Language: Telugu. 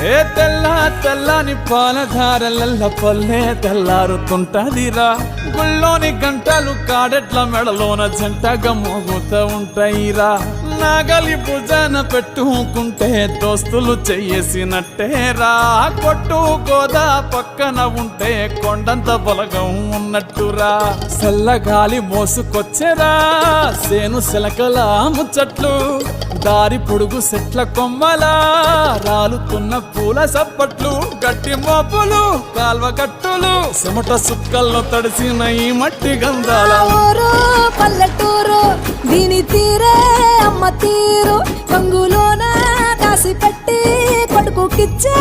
ఏ తెల్ల తెల్లని పాలధారలల్ల పల్లె తెల్లారుతుంటదిరా గుళ్ళోని గంటలు కాడెట్ల మెడలోన జంటగా మోగుతూ ఉంటాయిరా నాగలి భుజాన పెట్టుకుంటే దోస్తులు చెయ్యేసినట్టేరా కొట్టు గోదా పక్కన ఉంటే కొండంత బలగం ఉన్నట్టురా చల్లగాలి మోసుకొచ్చెరా సేను శిలకల ముచ్చట్లు దారి పొడుగు సెట్ల కొమ్మలా రాలుతున్న పూల సప్పట్లు గట్టి మోపులు కాల్వ కట్టులు చెమట సుక్కల్లో తడిసిన ఈ మట్టి గంధాల పల్లెటూరు దీని తీరే అమ్మ తీరు కంగులోన కాసి పెట్టి కొడుకుకిచ్చే